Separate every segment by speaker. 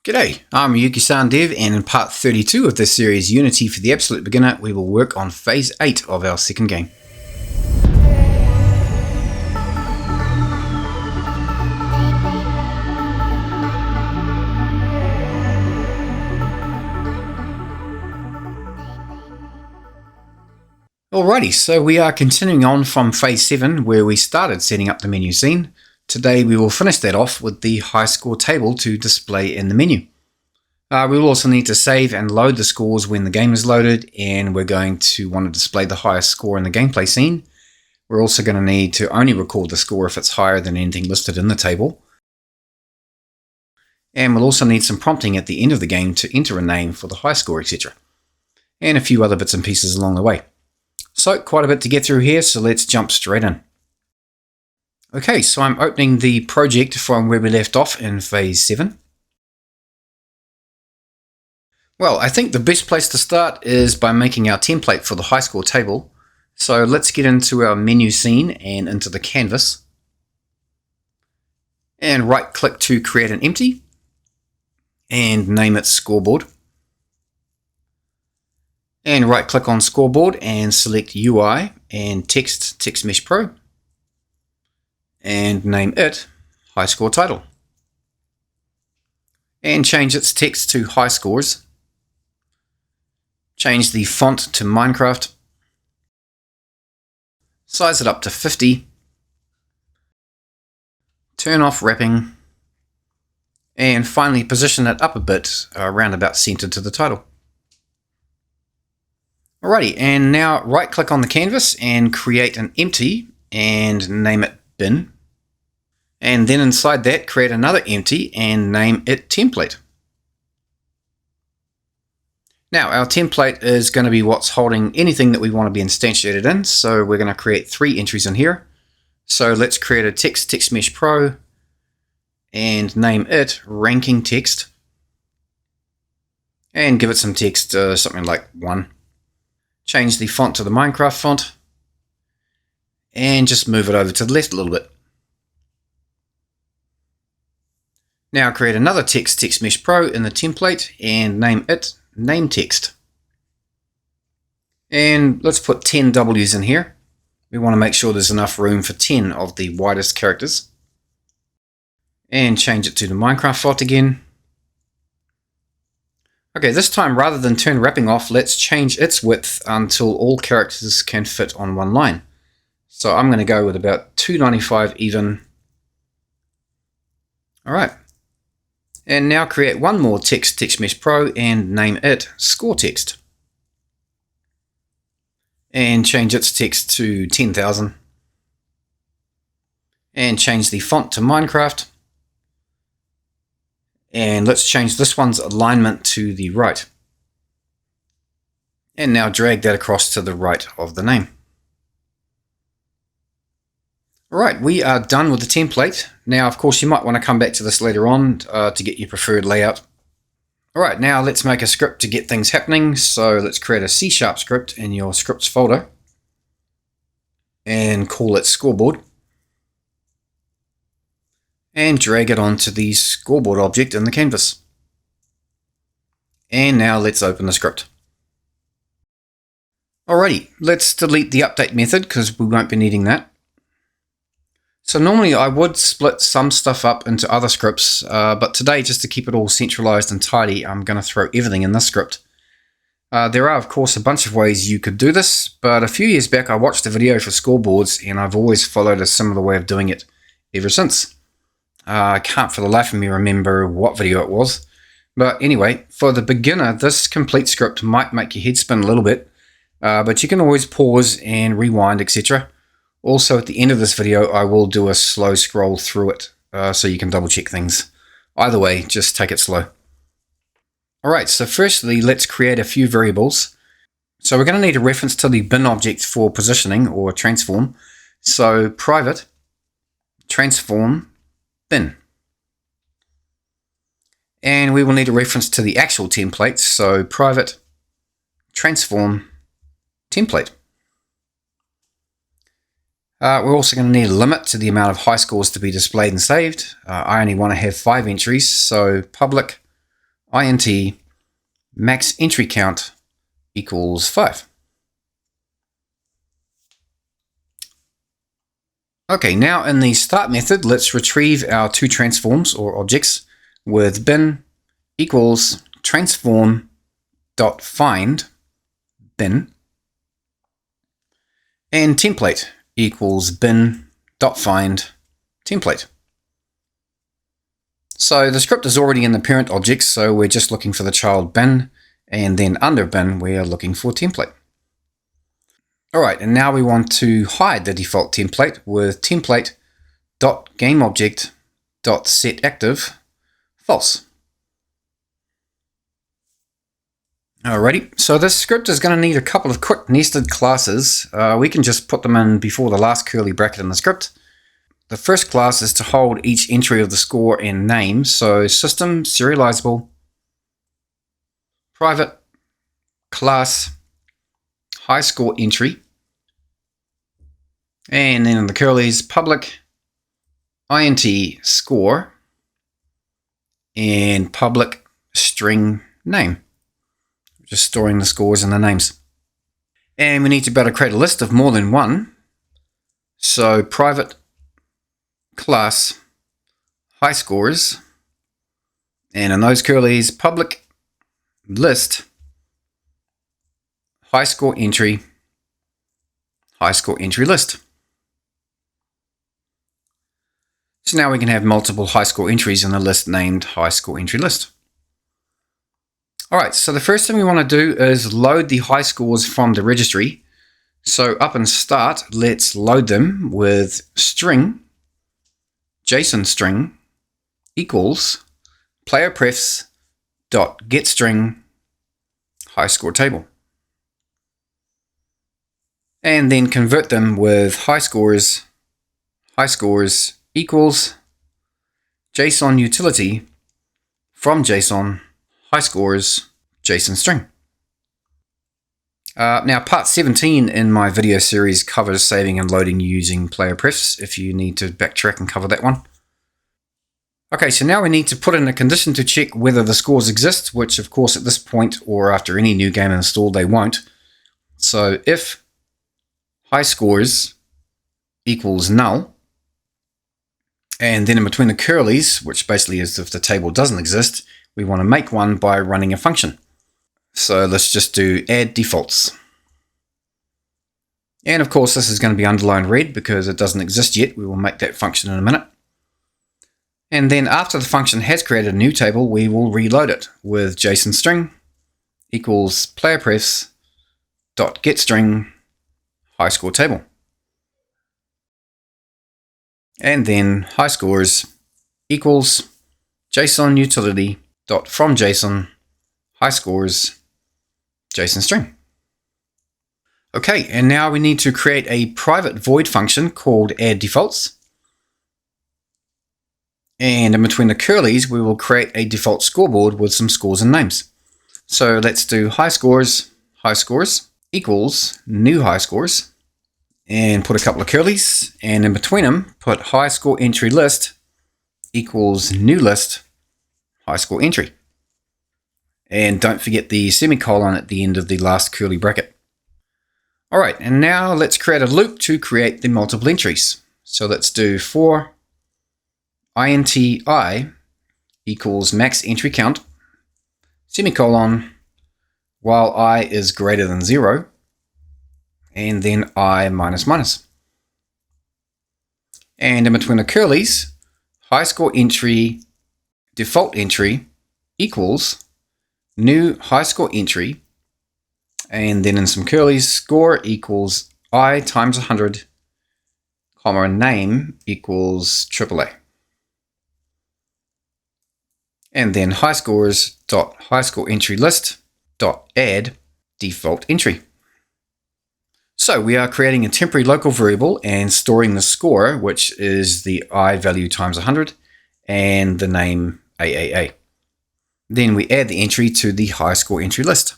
Speaker 1: G'day, I'm Yuki-san Dev, and in part 32 of this series Unity for the Absolute Beginner, we will work on phase 8 of our second game. Alrighty, so we are continuing on from phase 7 where we started setting up the menu scene. Today we will finish that off with the Highscore table to display in the menu. We will also need to save and load the scores when the game is loaded, and we're going to want to display the highest score in the gameplay scene. We're also going to need to only record the score if it's higher than anything listed in the table. And we'll also need some prompting at the end of the game to enter a name for the high score, etc. And a few other bits and pieces along the way. So quite a bit to get through here, so let's jump straight in. Okay, so I'm opening the project from where we left off in phase 7. Well, I think the best place to start is by making our template for the Highscore table. So let's get into our menu scene and into the canvas. And right click to create an empty and name it ScoreBoard. And right click on ScoreBoard and select UI and Text Mesh Pro. And name it Highscore Title. And change its text to High Scores. Change the font to MineCraft. Size it up to 50. Turn off wrapping. And finally position it up a bit, around about centered to the title. Alrighty, and now right click on the canvas and create an empty and name it bin. And then inside that create another empty and name it template. Now our template is going to be what's holding anything that we want to be instantiated in, so we're going to create 3 entries in here. So let's create a Text Mesh Pro and name it ranking text and give it some text, something like 1. Change the font to the MineCraft font and just move it over to the left a little bit. Now create another Text Mesh Pro in the template and name it name text. And let's put 10 W's in here. We want to make sure there's enough room for 10 of the widest characters. And change it to the MineCraft font again. Okay, this time rather than turn wrapping off, let's change its width until all characters can fit on one line. So I'm going to go with about 295 even. Alright. And now create one more Text Mesh Pro and name it Score Text. And change its text to 10,000. And change the font to MineCraft. And let's change this one's alignment to the right. And now drag that across to the right of the name. Alright, we are done with the template. Now, of course, you might want to come back to this later on to get your preferred layout. Alright, now let's make a script to get things happening. So let's create a C# script in your scripts folder and call it ScoreBoard. And drag it onto the ScoreBoard object in the canvas. And now let's open the script. Alrighty, let's delete the update method because we won't be needing that. So normally I would split some stuff up into other scripts, but today, just to keep it all centralized and tidy, I'm going to throw everything in this script. There are, of course, a bunch of ways you could do this, but a few years back I watched a video for scoreboards and I've always followed a similar way of doing it ever since. I can't for the life of me remember what video it was. But anyway, for the beginner, this complete script might make your head spin a little bit. But you can always pause and rewind, etc. Also, at the end of this video, I will do a slow scroll through it, so you can double check things. Either way, just take it slow. Alright, so firstly, let's create a few variables. So we're going to need a reference to the bin object for positioning or transform. So private transform bin. And we will need a reference to the actual template, so private transform template. We're also going to need a limit to the amount of high scores to be displayed and saved. I only want to have 5 entries, so public int max entry count equals 5. Okay, now in the start method, let's retrieve our two transforms or objects with bin equals transform dot find bin and template equals bin dot find template. So the script is already in the parent object, so we're just looking for the child bin, and then under bin we are looking for template. Alright, and now we want to hide the default template with template.gameObject.setActive false. Alrighty, so this script is going to need a couple of quick nested classes. We can just put them in before the last curly bracket in the script. The first class is to hold each entry of the score and name, so system serializable private class Highscore entry, and then in the curlies public int score and public string name, just storing the scores and the names. And we need to be able to create a list of more than one, so private class Highscores, and in those curlies public list Highscore entry list. So now we can have multiple Highscore entries in the list named Highscore entry list. Alright, so the first thing we want to do is load the high scores from the registry. So up in start, let's load them with string, JSON string equals playerprefs.getString Highscore table. And then convert them with Highscores equals JSON utility from JSON Highscores JSON string. Now part 17 in my video series covers saving and loading using player prefs, if you need to backtrack and cover that one. Okay, so now we need to put in a condition to check whether the scores exist, which of course at this point or after any new game installed they won't. So if Highscores equals null, and then in between the curlies, which basically is if the table doesn't exist, we want to make one by running a function. So let's just do add defaults. And of course this is going to be underlined red because it doesn't exist yet. We will make that function in a minute. And then after the function has created a new table, we will reload it with JSON string equals playerprefs.getString Highscore table. And then Highscores equals JSON utility dot from JSON Highscores JSON string. Okay, and now we need to create a private void function called add defaults. And in between the curlies, we will create a default scoreboard with some scores and names. So let's do Highscores equals new Highscores, and put a couple of curlies, and in between them put Highscore entry list equals new list Highscore entry. And don't forget the semicolon at the end of the last curly bracket. Alright, and now let's create a loop to create the multiple entries. So let's do for int I equals max entry count, semicolon, while I is greater than 0, and then I minus minus. And in between the curlies, Highscore entry default entry equals new Highscore entry, and then in some curlies, score equals I times 100, comma, name equals AAA. And then Highscore entry list dot add default entry. So we are creating a temporary local variable and storing the score, which is the I value times 100, and the name AAA. Then we add the entry to the Highscore entry list.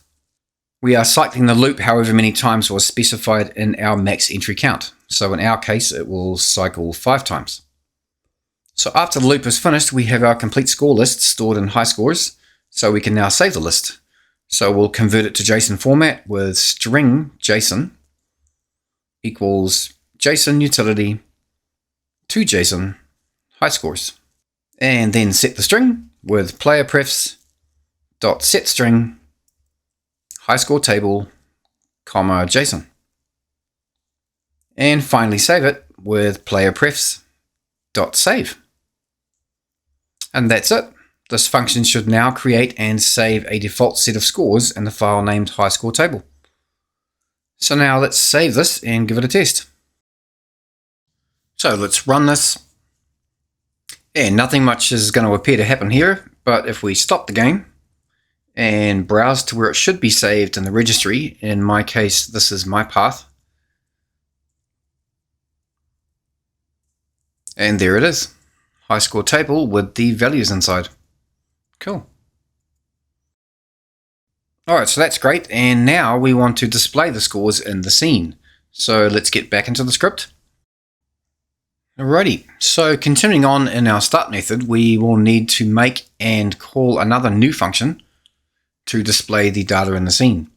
Speaker 1: We are cycling the loop however many times was specified in our max entry count. So in our case, it will cycle 5 times. So after the loop is finished, we have our complete score list stored in Highscores. So we can now save the list. So we'll convert it to JSON format with string JSON equals JSON utility to JSON Highscores. And then set the string with player prefs dot set string Highscore table, comma JSON. And finally save it with player prefs dot save. And that's it. This function should now create and save a default set of scores in the file named Highscore table. So now let's save this and give it a test. So let's run this. And nothing much is going to appear to happen here, but if we stop the game and browse to where it should be saved in the registry, in my case this is my path, and there it is, Highscore table with the values inside. Cool. Alright, so that's great, and now we want to display the scores in the scene. So let's get back into the script. Alrighty, so continuing on in our start method, we will need to make and call another new function to display the data in the scene.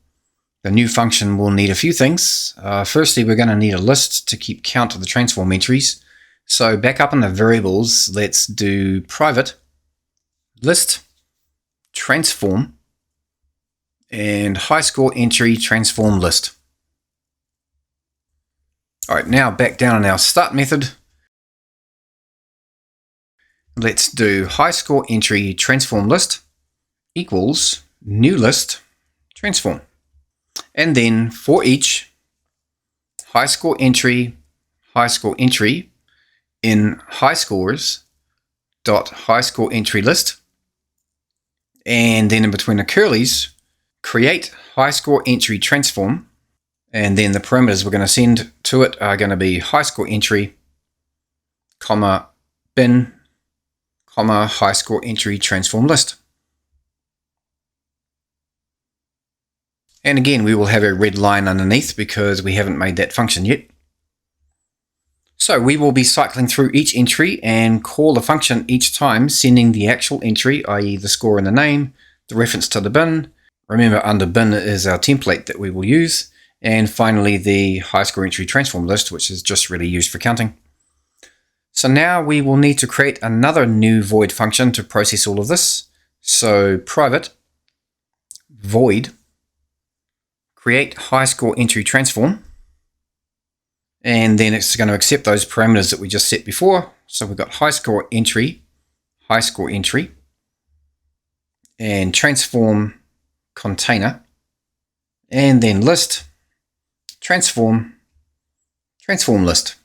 Speaker 1: The new function will need a few things. Firstly, we're going to need a list to keep count of the transform entries. So back up in the variables, let's do private list transform and Highscore entry transform list. Alright, now back down in our start method. Let's do Highscore entry transform list equals new list transform. And then for each Highscore entry in Highscores dot Highscore entry list, and then in between the curlies create Highscore entry transform, and then the parameters we're going to send to it are going to be Highscore entry, comma bin, comma Highscore entry transform list. And again, we will have a red line underneath because we haven't made that function yet. So we will be cycling through each entry and call the function each time, sending the actual entry, i.e. the score and the name, the reference to the bin. Remember, under bin is our template that we will use. And finally, the Highscore entry transform list, which is just really used for counting. So now we will need to create another new void function to process all of this. So private void create Highscore entry transform, and then it's going to accept those parameters that we just set before. So we've got Highscore entry, and transform container, and then list transform list.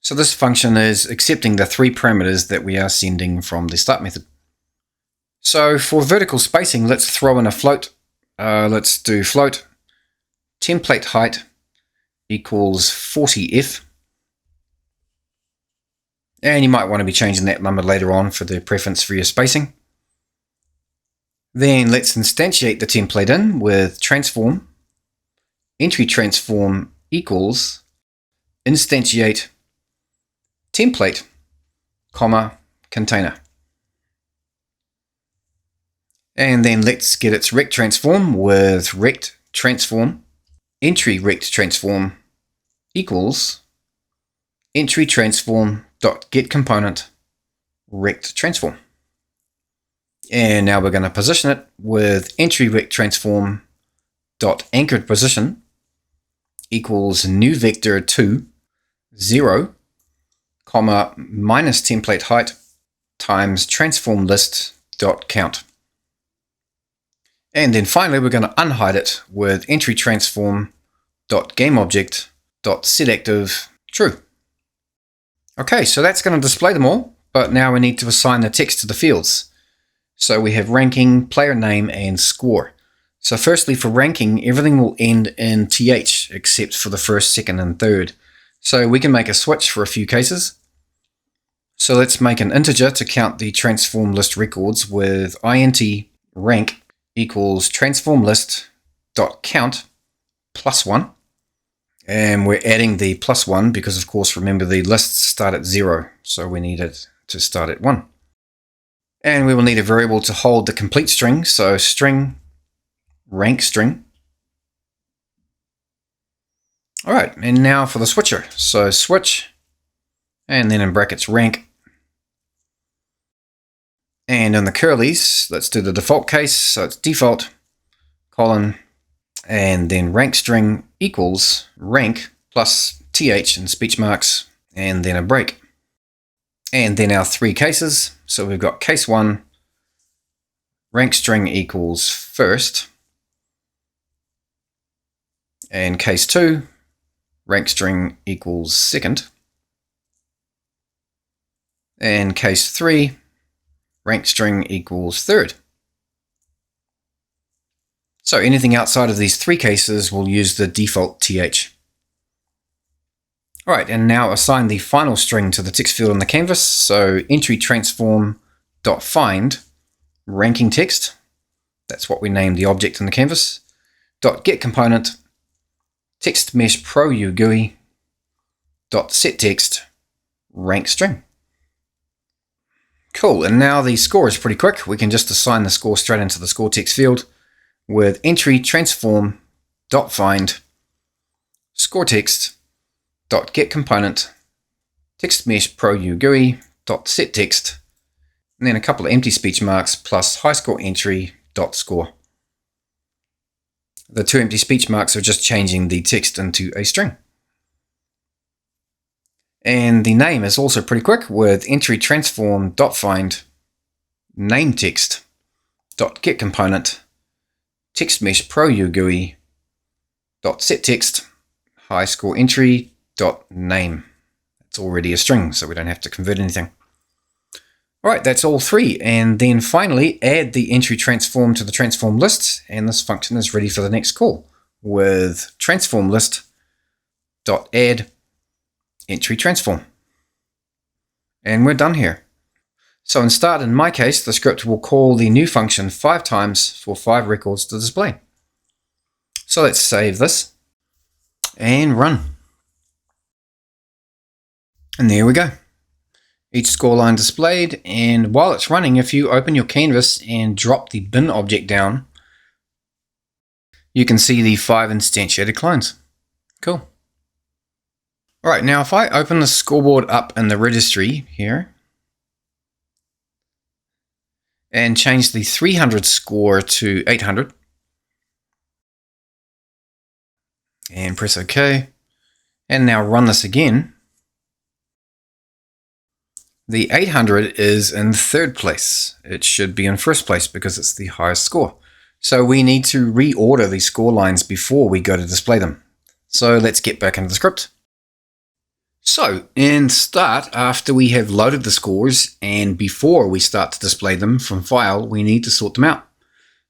Speaker 1: So this function is accepting the three parameters that we are sending from the start method. So for vertical spacing, let's throw in a float. Let's do float template height equals 40f. And you might want to be changing that number later on for the preference for your spacing. Then let's instantiate the template in with transform entry transform equals instantiate template, comma, container. And then let's get its rect transform with rect transform entry rect transform equals entry transform dot get component rect transform. And now we're going to position it with entry rect transform dot anchored position equals new vector 2 0 comma minus template height times transform list dot count. And then finally we're going to unhide it with entry transform dot game object dot set active true. Okay, so that's going to display them all, but now we need to assign the text to the fields. So we have ranking, player name, and score. So firstly, for ranking, everything will end in th except for the first, second, and third. So we can make a switch for a few cases. So let's make an integer to count the transform list records with int rank equals transform list dot count plus 1. And we're adding the plus 1 because, of course, remember the lists start at 0. So we need it to start at 1. And we will need a variable to hold the complete string. So string, rank string. All right, and now for the switcher. So switch, and then in brackets rank. And in the curlies, let's do the default case. So it's default, colon, and then rank string equals rank plus th and speech marks, and then a break. And then our three cases. So we've got case 1, rank string equals first. And case 2, rank string equals second. And case 3, rank string equals third. So anything outside of these three cases will use the default th. All right, and now assign the final string to the text field on the canvas. So entry transform dot find ranking text. That's what we named the object in the canvas. Dot get component text mesh pro GUI dot set text rank string. Cool, and now the score is pretty quick. We can just assign the score straight into the score text field with entry transform dot find score text dot get component text mesh pro GUI dot set text, and then a couple of empty speech marks plus Highscore entry dot score. The two empty speech marks are just changing the text into a string. And the name is also pretty quick with entry transform dot find name text dot get component text mesh pro GUI dot set text Highscore entry dot name. It's already a string, so we don't have to convert anything. All right, that's all three. And then finally, add the entry transform to the transform list, and this function is ready for the next call with transform list dot add entry transform. And we're done here. So in start, in my case, the script will call the new function 5 times for 5 records to display. So let's save this and run. And there we go. Each scoreline displayed, and while it's running, if you open your canvas and drop the bin object down, you can see the 5 instantiated clones. Cool. All right, now if I open the scoreboard up in the registry here and change the 300 score to 800 and press OK, and now run this again, the 800 is in third place. It should be in first place because it's the highest score. So we need to reorder these score lines before we go to display them. So let's get back into the script. So in start, after we have loaded the scores and before we start to display them from file, we need to sort them out.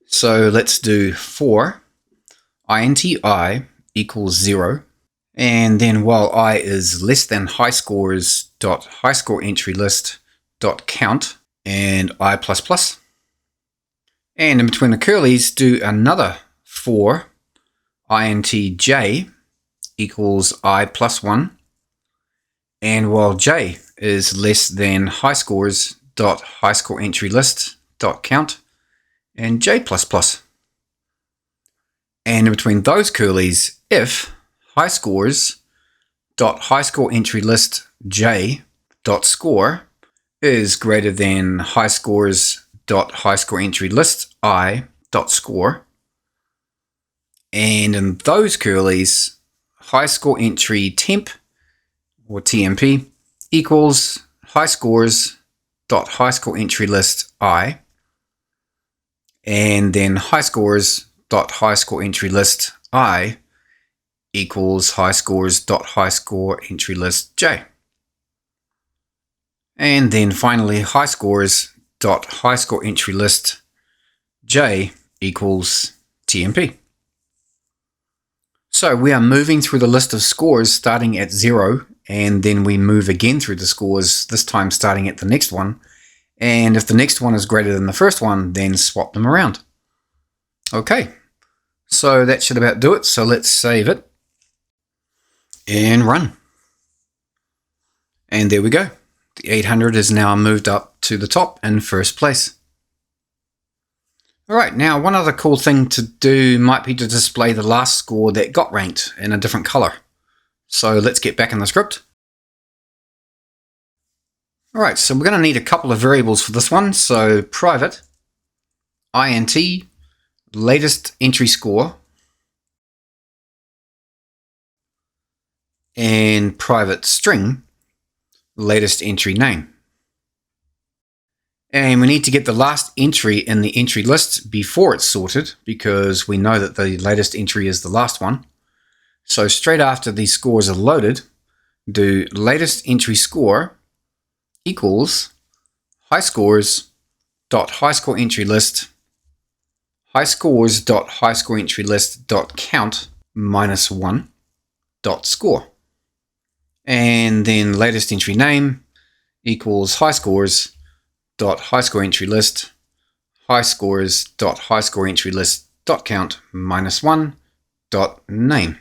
Speaker 1: So let's do for int I equals 0. And then while I is less than highscores dot highscore entry list dot count and I plus plus. And in between the curlies, do another for int j equals I plus 1. And while j is less than highscores dot highscore entry list dot count and j plus plus. And in between those curlies, if highscores dot highscore entry list j dot score is greater than highscores dot highscore entry list I dot score, and in those curlies, highscore entry temp or TMP equals highscores dot highscore entry list I, and then highscores dot highscore entry list I equals highscores dot highscore entry list j. And then finally highscores dot highscore entry list j equals TMP. So we are moving through the list of scores starting at 0, and then we move again through the scores, this time starting at the next one. And if the next one is greater than the first one, then swap them around. Okay, so that should about do it. So let's save it and run. And there we go. The 800 is now moved up to the top in first place. Alright, now one other cool thing to do might be to display the last score that got ranked in a different color. So let's get back in the script. Alright, so we're going to need a couple of variables for this one. So private int latest entry score and private string latest entry name. And we need to get the last entry in the entry list before it's sorted, because we know that the latest entry is the last one. So straight after these scores are loaded, do latest entry score equals highscores.highscore entry list highscores.highscore entry list count -1 score. And then latest entry name equals highscores.highscore entry list highscores.highscore entry list count -1 name.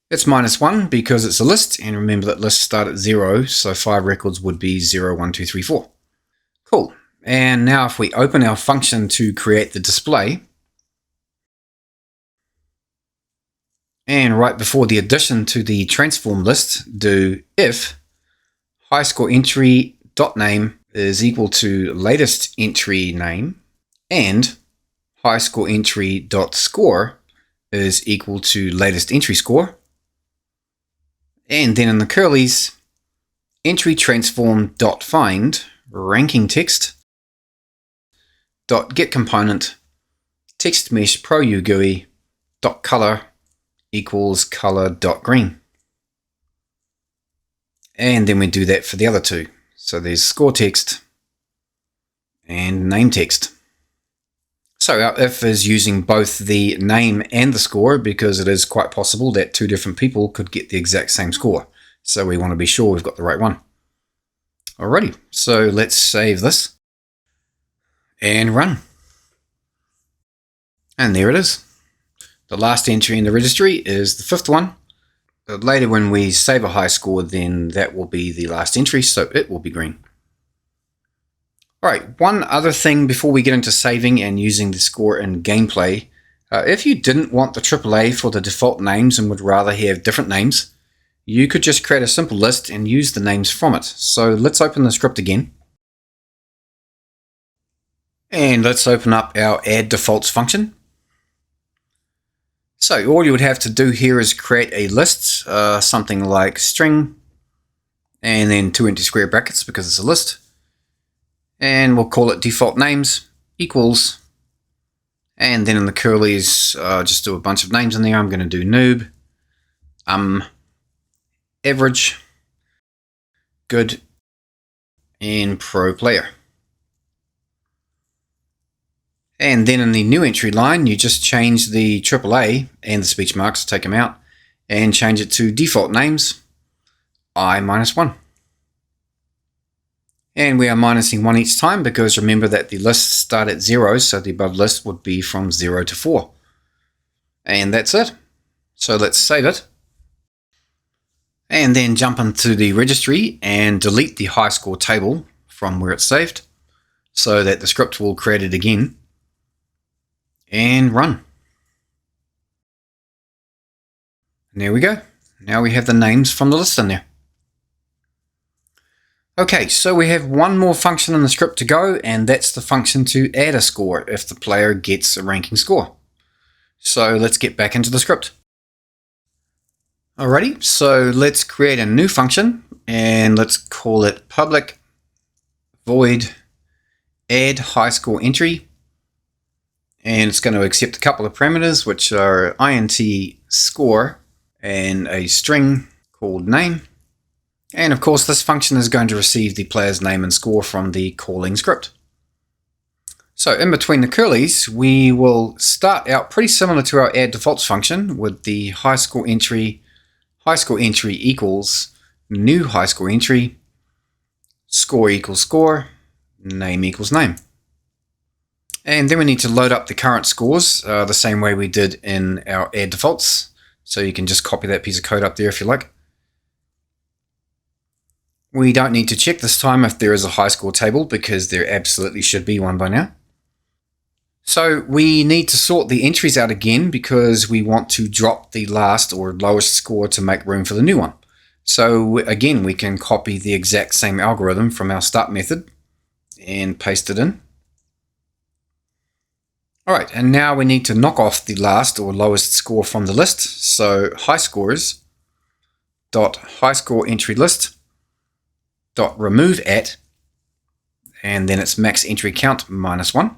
Speaker 1: It's -1 because it's a list, and remember that lists start at 0, so 5 records would be 0, 1, 2, 3, 4. Cool. And now if we open our function to create the display, and right before the addition to the transform list, do if highscore entry .name is equal to latest entry name and highscore entry .score is equal to latest entry score. And then in the curlies, entry transform .find ranking text .get component text mesh pro UGUI .color equals color.green. And then we do that for the other two. So there's score text and name text. So our if is using both the name and the score, because it is quite possible that two different people could get the exact same score. So we want to be sure we've got the right one. Alrighty, so let's save this and run. And there it is. The last entry in the registry is the 5th one. Later when we save a high score, then that will be the last entry, so it will be green. Alright, one other thing before we get into saving and using the score in gameplay. If you didn't want the AAA for the default names and would rather have different names, you could just create a simple list and use the names from it. So let's open the script again. And let's open up our add defaults function. So all you would have to do here is create a list, something like string, and then 2 empty square brackets because it's a list. And we'll call it default names equals, and then in the curlies, just do a bunch of names in there. I'm going to do noob, average, good, and pro player. And then in the new entry line, you just change the AAA and the speech marks, take them out, and change it to default names, I-1. And we are minusing 1 each time because remember that the lists start at 0, so the above list would be from 0 to 4. And that's it. So let's save it. And then jump into the registry and delete the high score table from where it's saved so that the script will create it again. And run. And there we go. Now we have the names from the list in there. Okay, so we have one more function in the script to go, and that's the function to add a score if the player gets a ranking score. So let's get back into the script. Alrighty, so let's create a new function, and let's call it public void add high score entry. And it's going to accept a couple of parameters, which are int score and a string called name. And of course, this function is going to receive the player's name and score from the calling script. So in between the curlies, we will start out pretty similar to our add defaults function with the high score entry equals new high score entry, score equals score, name equals name. And then we need to load up the current scores the same way we did in our add defaults. So you can just copy that piece of code up there if you like. We don't need to check this time if there is a Highscore table because there absolutely should be one by now. So we need to sort the entries out again because we want to drop the last or lowest score to make room for the new one. So again, we can copy the exact same algorithm from our start method and paste it in. Alright, and now we need to knock off the last or lowest score from the list. So highscores.highscore entry list dot remove at, and then it's max entry count -1.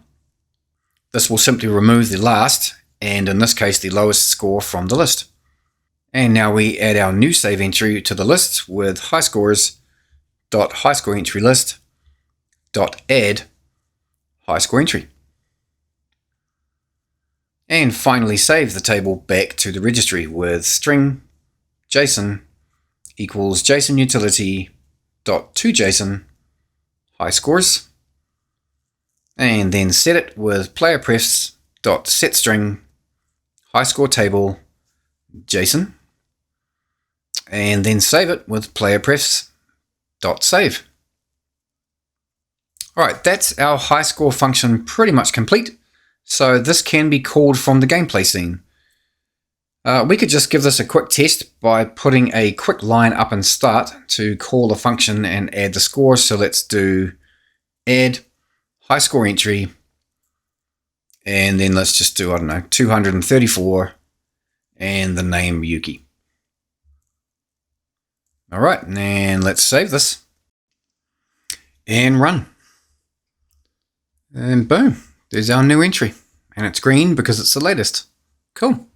Speaker 1: This will simply remove the last, and in this case the lowest score from the list. And now we add our new save entry to the list with highscores.highscore entry list dot add highscore entry. And finally save the table back to the registry with string JSON equals JSON utility dot toJSON highscores. And then set it with playerprefs.setString highscore table JSON, and then save it with playerprefs.save. Alright, that's our highscore function pretty much complete. So this can be called from the gameplay scene. We could just give this a quick test by putting a quick line up in start to call the function and add the score. So let's do add highscore entry, and then let's just do, I don't know, 234 and the name Yuki. Alright, and let's save this and run. And boom, there's our new entry. And it's green because it's the latest. Cool.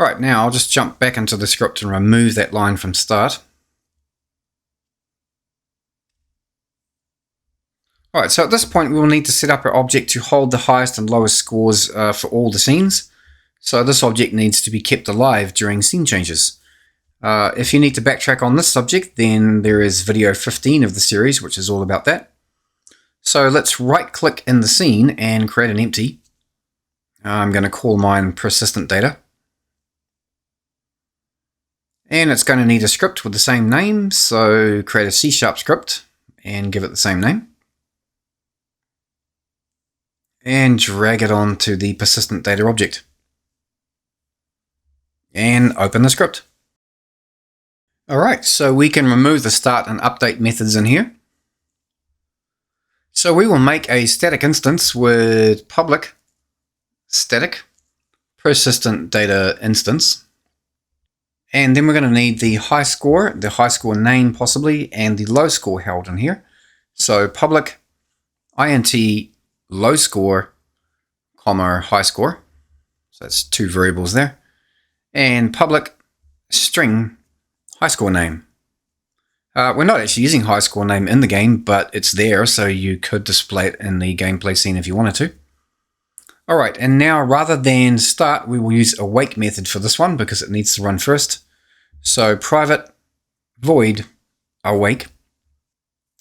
Speaker 1: Alright, now I'll just jump back into the script and remove that line from start. Alright, so at this point we will need to set up our object to hold the highest and lowest scores for all the scenes. So this object needs to be kept alive during scene changes. If you need to backtrack on this subject, then there is video 15 of the series, which is all about that. So let's right click in the scene and create an empty. I'm going to call mine persistent data. And it's going to need a script with the same name, so create a C# script and give it the same name. And drag it onto the persistent data object. And open the script. Alright, so we can remove the start and update methods in here. So we will make a static instance with public static persistent data instance. And then we're going to need the highscore name possibly, and the low score held in here. So public int low score, comma highscore. So that's two variables there. And public string highscore name. We're not actually using highscore name in the game, but it's there, so you could display it in the gameplay scene if you wanted to. Alright, and now rather than start, we will use awake method for this one because it needs to run first. So private void awake.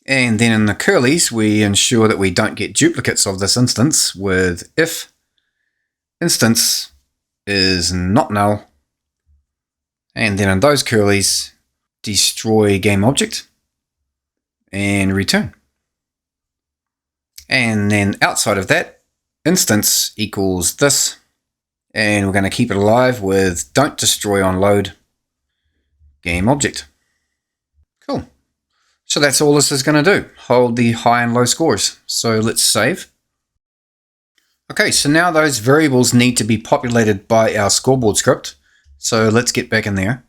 Speaker 1: And then in the curlies, we ensure that we don't get duplicates of this instance with if instance is not null. And then in those curlies, destroy game object and return. And then outside of that, instance equals this. And we're going to keep it alive with don't destroy on load game object. Cool. So that's all this is going to do, hold the high and low scores. So let's save. Okay, so now those variables need to be populated by our ScoreBoard script. So let's get back in there.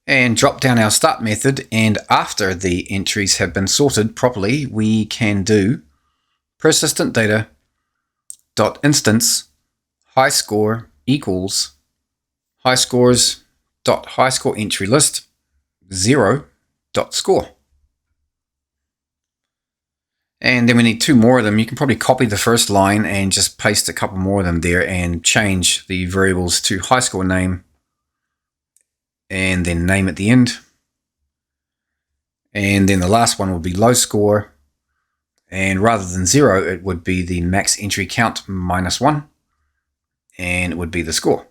Speaker 1: And drop down our start method, and after the entries have been sorted properly, we can do persistent data dot instance highscore equals highscores dot highscore entry list 0 dot score. And then we need two more of them. You can probably copy the first line and just paste a couple more of them there and change the variables to highscore name and then name at the end. And then the last one will be low score, and rather than 0 it would be the max entry count -1, and it would be the score.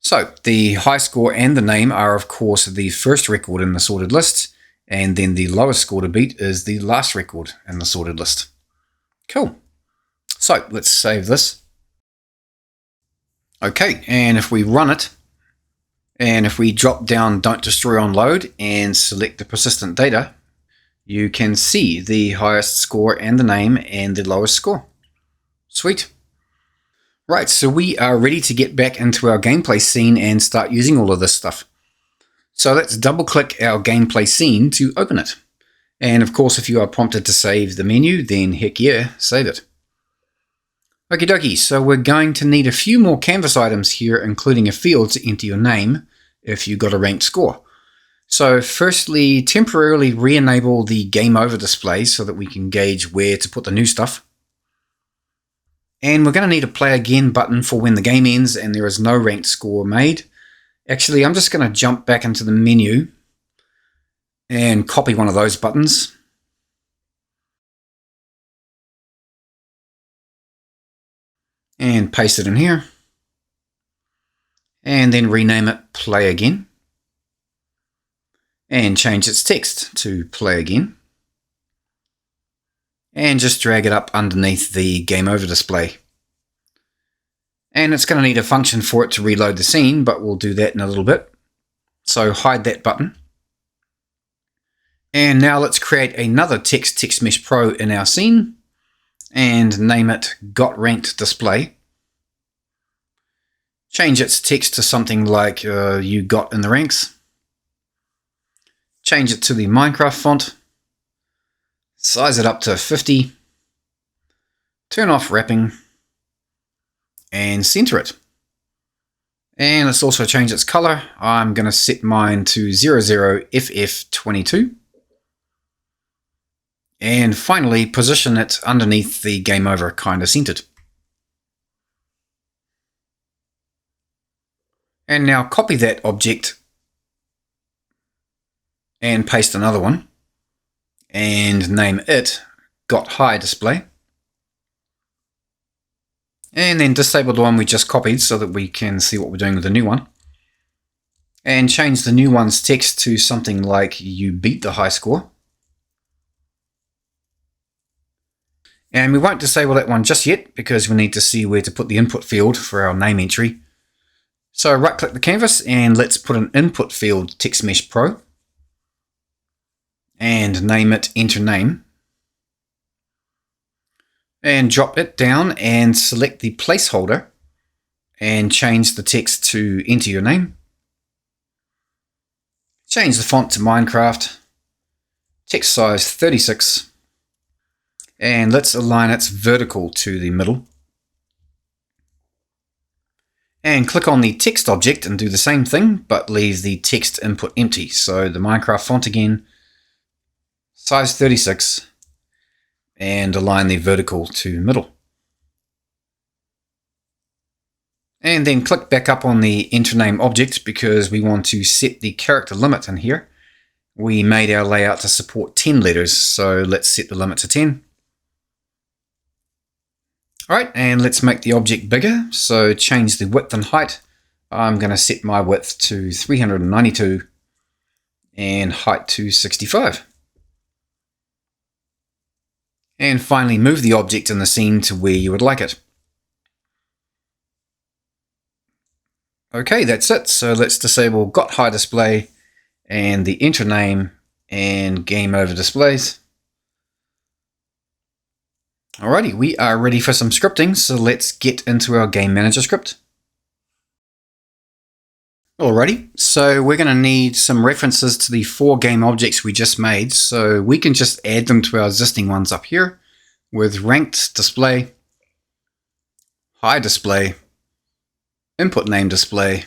Speaker 1: So the high score and the name are of course the first record in the sorted list, and then the lowest score to beat is the last record in the sorted list. Cool. So let's save this. Okay, and if we run it, and if we drop down Don't Destroy on Load and select the persistent data, you can see the highest score and the name and the lowest score. Sweet. Right, so we are ready to get back into our gameplay scene and start using all of this stuff. So let's double click our gameplay scene to open it. And of course, if you are prompted to save the menu, then heck yeah, save it. Okie dokie, so we're going to need a few more canvas items here, including a field to enter your name if you got a ranked score. So firstly, temporarily re-enable the Game Over display so that we can gauge where to put the new stuff. And we're going to need a Play Again button for when the game ends and there is no ranked score made. Actually, I'm just going to jump back into the menu and copy one of those buttons. And paste it in here. And then rename it Play Again. And change its text to Play Again. And just drag it up underneath the Game Over display. And it's going to need a function for it to reload the scene, but we'll do that in a little bit. So hide that button. And now let's create another text mesh pro in our scene and name it Got Ranked Display. Change its text to something like you got in the ranks. Change it to the MineCraft font. Size it up to 50. Turn off wrapping. And center it. And let's also change its color. I'm going to set mine to 00FF22. And finally, position it underneath the Game Over kind of centered. And now copy that object and paste another one and name it Got High Display. And then disable the one we just copied so that we can see what we're doing with the new one. And change the new one's text to something like You Beat the High Score. And we won't disable that one just yet because we need to see where to put the input field for our name entry. So right click the canvas and let's put an input field text mesh pro and name it Enter Name. And drop it down and select the placeholder and change the text to Enter Your Name. Change the font to MineCraft, text size 36, and let's align its vertical to the middle. And click on the text object and do the same thing, but leave the text input empty. So the MineCraft font again, size 36, and align the vertical to middle. And then click back up on the Enter Name object because we want to set the character limit in here. We made our layout to support 10 letters, so let's set the limit to 10. Alright, and let's make the object bigger, so change the width and height. I'm going to set my width to 392 and height to 65. And finally move the object in the scene to where you would like it. Okay, that's it. So let's disable Got High Display and the Enter Name and Game Over displays. Alrighty, we are ready for some scripting, so let's get into our GameManager script. Alrighty, so we're going to need some references to the 4 game objects we just made, so we can just add them to our existing ones up here with Ranked Display, High Display, Input Name Display,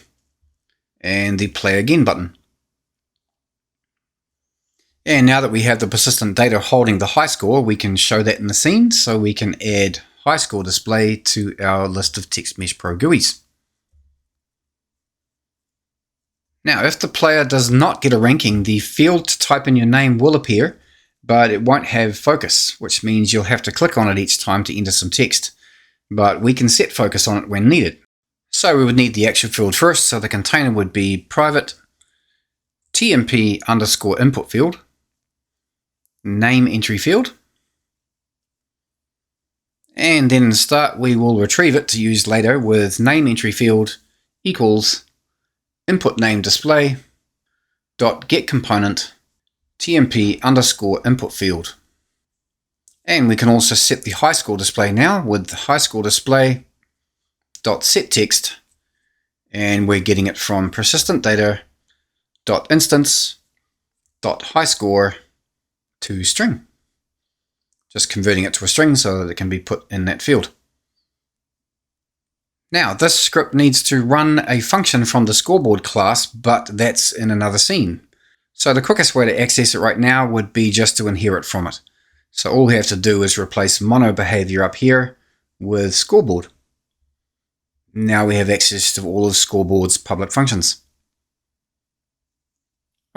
Speaker 1: and the Play Again button. And now that we have the persistent data holding the high score, we can show that in the scene, so we can add high score display to our list of Text Mesh Pro GUIs. Now, if the player does not get a ranking, the field to type in your name will appear, but it won't have focus, which means you'll have to click on it each time to enter some text. But we can set focus on it when needed. So we would need the actual field first, so the container would be private TMP underscore input field, name entry field, and then in the start we will retrieve it to use later with name entry field equals input name display dot get component TMP underscore input field. And we can also set the Highscore display now with Highscore display dot set text, and we're getting it from persistent data dot instance dot Highscore to string. Just converting it to a string so that it can be put in that field. Now this script needs to run a function from the ScoreBoard class, but that's in another scene. So the quickest way to access it right now would be just to inherit from it. So all we have to do is replace mono behavior up here with ScoreBoard. Now we have access to all of ScoreBoard's public functions.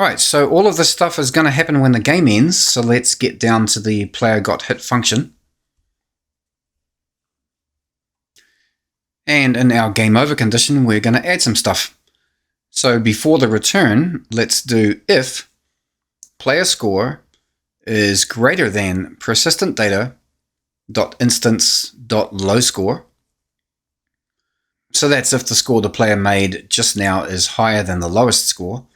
Speaker 1: Alright, so all of this stuff is going to happen when the game ends, so let's get down to the player got hit function. And in our game over condition, we're going to add some stuff. So before the return, let's do if player score is greater than persistent data dot instance dot low score. So that's if the score the player made just now is higher than the lowest score.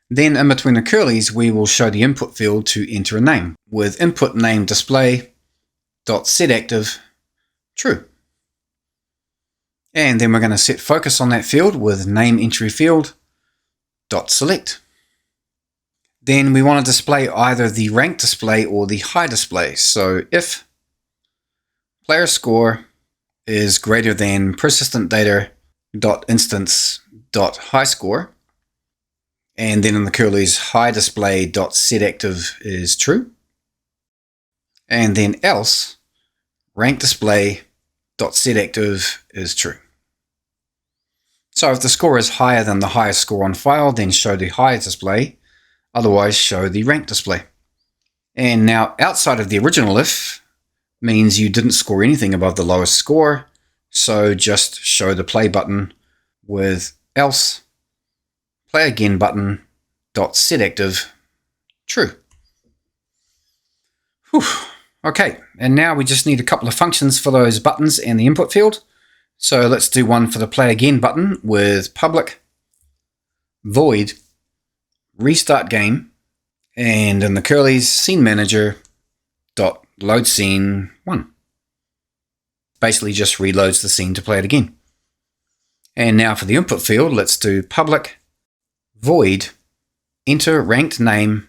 Speaker 1: Then in between the curlies, we will show the input field to enter a name with input name display dot set active true. And then we're going to set focus on that field with name entry field dot select. Then we want to display either the rank display or the high display. So if player score is greater than persistent data dot instance dot high score, and then in the curlies high display dot set active is true, and then else rank display dot set active is true. So if the score is higher than the highest score on file, then show the high display, otherwise show the rank display. And now outside of the original if means you didn't score anything above the lowest score, so just show the play button with else play again button dot set active true. Whew. Okay, and now we just need a couple of functions for those buttons and the input field. So let's do one for the play again button with public void restart game, and in the curlies scene manager dot load scene 1. Basically just reloads the scene to play it again. And now for the input field, let's do public void enter ranked name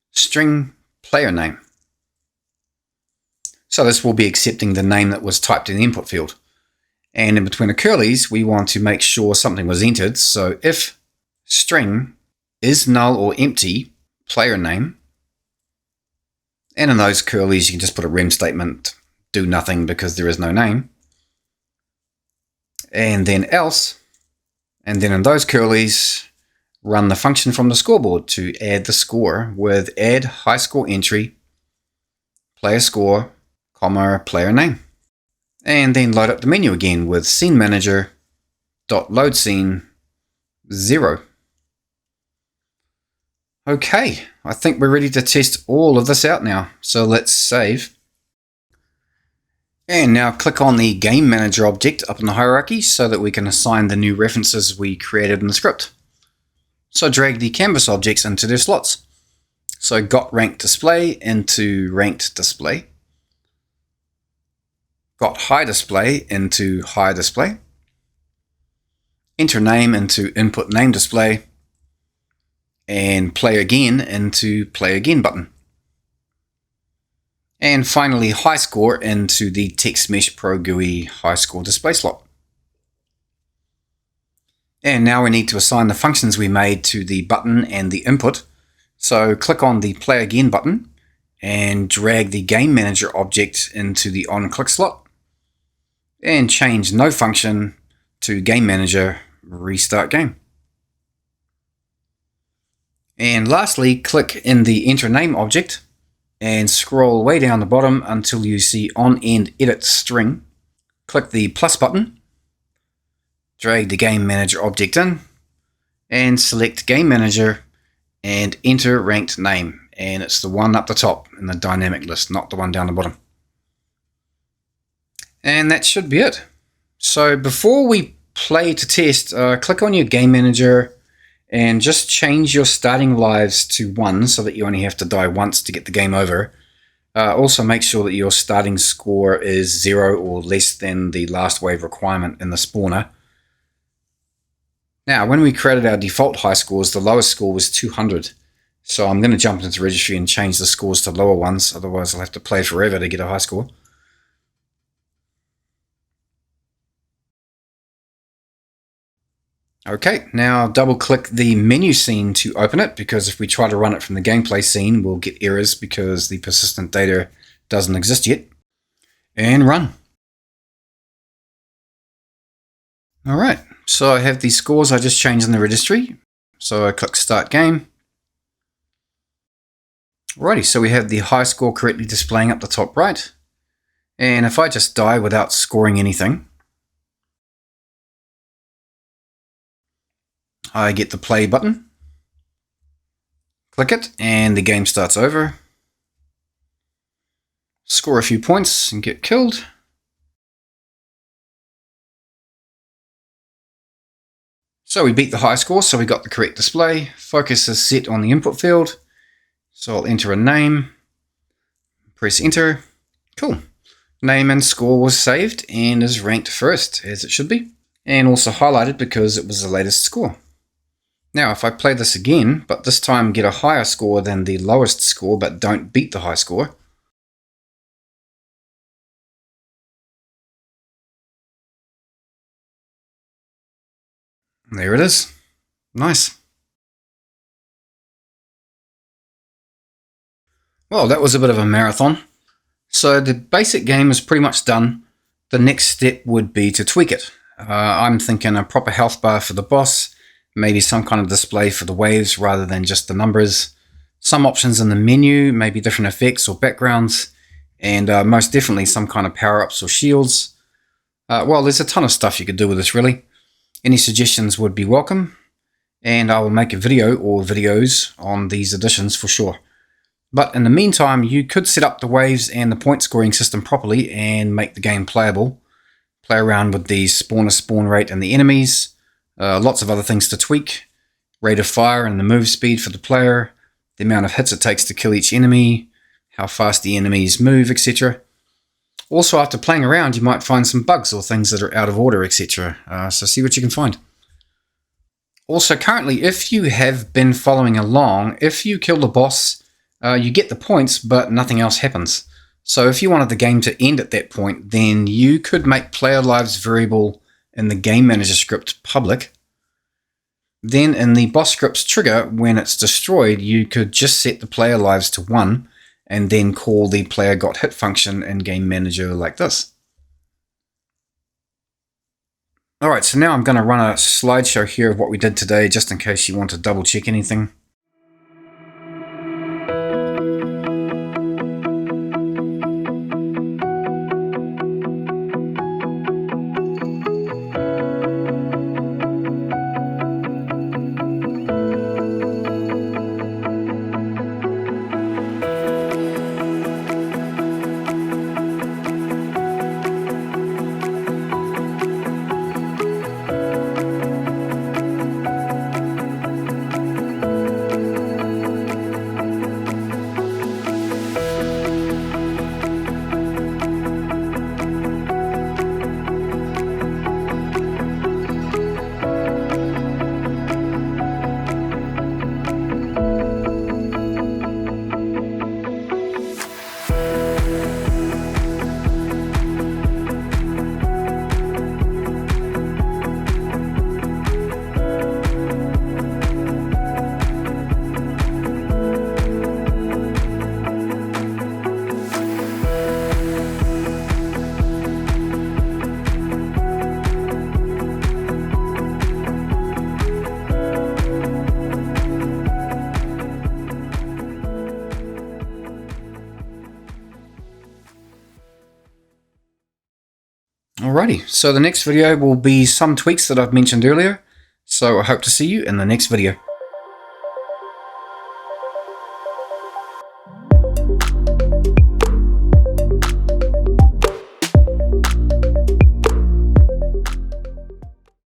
Speaker 1: string player name. So this will be accepting the name that was typed in the input field. And in between the curlies, we want to make sure something was entered. So if string is null or empty player name, and in those curlies you can just put a rem statement, do nothing because there is no name, and then else, and then in those curlies run the function from the scoreboard to add the score with add high score entry player score comma player name, and then load up the menu again with scene manager dot load scene 0. Okay, I think we're ready to test all of this out now. So let's save. And now click on the GameManager object up in the hierarchy so that we can assign the new references we created in the script. So drag the canvas objects into their slots. So got ranked display into ranked display. Got high display into high display. Enter name into input name display. And play again into play again button. And finally high score into the text mesh pro GUI high score display slot. And now we need to assign the functions we made to the button and the input. So click on the play again button and drag the game manager object into the on click slot and change no function to game manager restart game. And lastly, click in the enter name object and scroll way down the bottom until you see on end edit string. Click the plus button, drag the Game Manager object in, and select Game Manager and enter ranked name. And it's the one up the top in the dynamic list, not the one down the bottom. And that should be it. So before we play to test, click on your Game Manager and just change your starting lives to 1 so that you only have to die once to get the game over. Also make sure that your starting score is 0 or less than the last wave requirement in the spawner. Now, when we created our default high scores, the lowest score was 200. So I'm going to jump into the registry and change the scores to lower ones, otherwise I'll have to play forever to get a high score. Okay, now double click the menu scene to open it, because if we try to run it from the gameplay scene, we'll get errors because the persistent data doesn't exist yet. And run. Alright, so I have the scores I just changed in the registry. So I click Start Game. Alrighty, so we have the high score correctly displaying up the top right. And if I just die without scoring anything, I get the play button, click it, and the game starts over. Score a few points and get killed. So we beat the high score, so we got the correct display. Focus is set on the input field. So I'll enter a name, press enter. Cool. Name and score was saved and is ranked first, as it should be. And also highlighted because it was the latest score. Now, if I play this again, but this time get a higher score than the lowest score, but don't beat the high score. There it is. Nice. Well, that was a bit of a marathon. So the basic game is pretty much done. The next step would be to tweak it. I'm thinking a proper health bar for the boss, maybe some kind of display for the waves rather than just the numbers, some options in the menu, maybe different effects or backgrounds, and most definitely some kind of power-ups or shields. Well, there's a ton of stuff you could do with this, really. Any suggestions would be welcome, and I will make a video or videos on these additions for sure. But in the meantime, you could set up the waves and the point scoring system properly and make the game playable. Play around with the spawner spawn rate and the enemies. Lots of other things to tweak. Rate of fire and the move speed for the player. The amount of hits it takes to kill each enemy. How fast the enemies move, etc. Also, after playing around, you might find some bugs or things that are out of order, etc. So see what you can find. Also, currently, if you have been following along, if you kill the boss, you get the points, but nothing else happens. So if you wanted the game to end at that point, then you could make player lives variable in the Game Manager script public. Then in the boss script's trigger, when it's destroyed, you could just set the player lives to 1 and then call the player got hit function in Game Manager like this. Alright, so now I'm going to run a slideshow here of what we did today, just in case you want to double check anything. Alrighty, so the next video will be some tweaks that I've mentioned earlier. So I hope to see you in the next video.